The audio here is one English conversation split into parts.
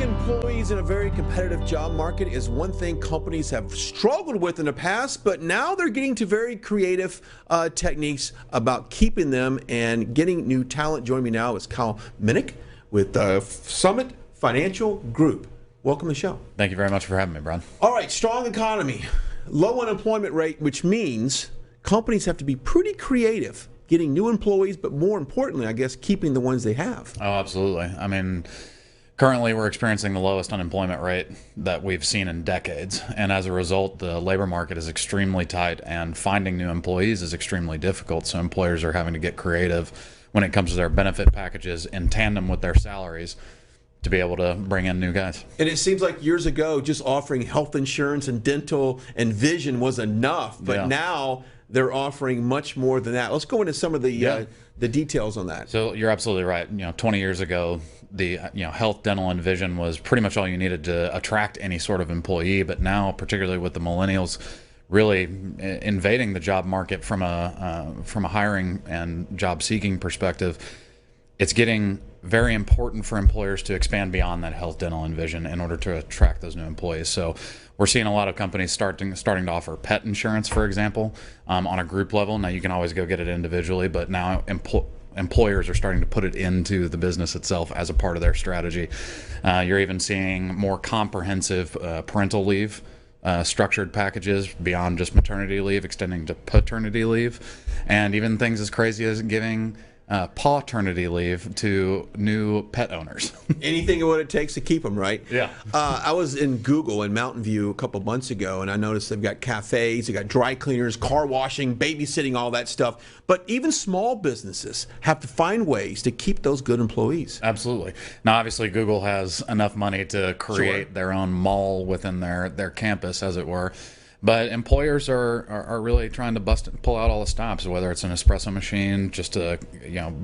Keeping employees in a very competitive job market is one thing companies have struggled with in the past, but now they're getting to very creative techniques about keeping them and getting new talent. Joining me now is Kyle Minnick with Summit Financial Group. Welcome to the show. Thank you very much for having me, Brian. All right, strong economy, low unemployment rate, which means companies have to be pretty creative getting new employees, but more importantly, I guess, keeping the ones they have. Oh, absolutely. I mean, currently we're experiencing the lowest unemployment rate that we've seen in decades. And as a result, the labor market is extremely tight and finding new employees is extremely difficult. So employers are having to get creative when it comes to their benefit packages in tandem with their salaries to be able to bring in new guys. And it seems like years ago, just offering health insurance and dental and vision was enough. But now they're offering much more than that. Let's go into some of the details on that. So you're absolutely right. 20 years ago, the health, dental, and vision was pretty much all you needed to attract any sort of employee. But now, particularly with the millennials really invading the job market from a hiring and job seeking perspective, it's getting very important for employers to expand beyond that health, dental, and vision in order to attract those new employees. So we're seeing a lot of companies starting to offer pet insurance, for example, on a group level. Now you can always go get it individually, but now employers are starting to put it into the business itself as a part of their strategy. You're even seeing more comprehensive parental leave structured packages beyond just maternity leave, extending to paternity leave, and even things as crazy as giving paternity leave to new pet owners. Anything what it takes to keep them, right? Yeah. I was in Google in Mountain View a couple months ago, and I noticed they've got cafes, they've got dry cleaners, car washing, babysitting, all that stuff. But even small businesses have to find ways to keep those good employees. Absolutely. Now, obviously, Google has enough money to create their own mall within their campus, as it were. But employers are really trying to pull out all the stops, whether it's an espresso machine, just to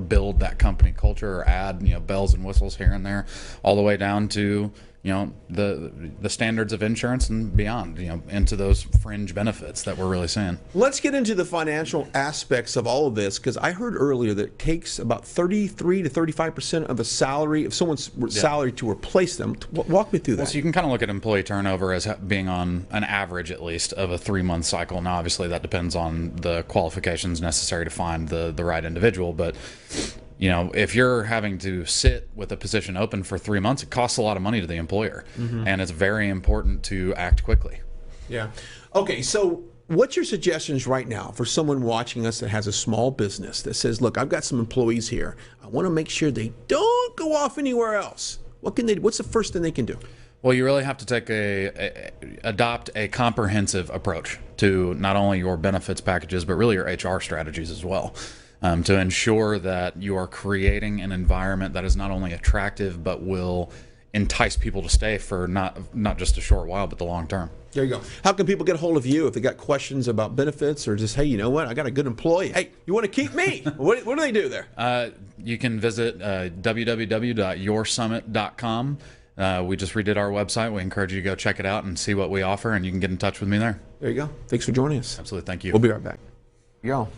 build that company culture, or add bells and whistles here and there, all the way down to the standards of insurance and beyond, into those fringe benefits that we're really seeing. Let's get into the financial aspects of all of this, because I heard earlier that it takes about 33 to 35% of a salary, of someone's salary, to replace them. Walk me through that. Well, so you can kind of look at employee turnover as being on an average, at least, of a 3-month cycle. Now, obviously, that depends on the qualifications necessary to find the right individual, but if you're having to sit with a position open for 3 months, it costs a lot of money to the employer, and it's very important to act quickly. Yeah. Okay, so what's your suggestions right now for someone watching us that has a small business that says, look, I've got some employees here. I want to make sure they don't go off anywhere else. What's the first thing they can do? Well, you really have to adopt a comprehensive approach to not only your benefits packages, but really your HR strategies as well. To ensure that you are creating an environment that is not only attractive, but will entice people to stay for not just a short while, but the long term. There you go. How can people get a hold of you if they got questions about benefits, or just, hey, you know what, I got a good employee. Hey, you want to keep me? What do they do there? You can visit www.yoursummit.com. We just redid our website. We encourage you to go check it out and see what we offer, and you can get in touch with me there. There you go. Thanks for joining us. Absolutely. Thank you. We'll be right back. Here you go.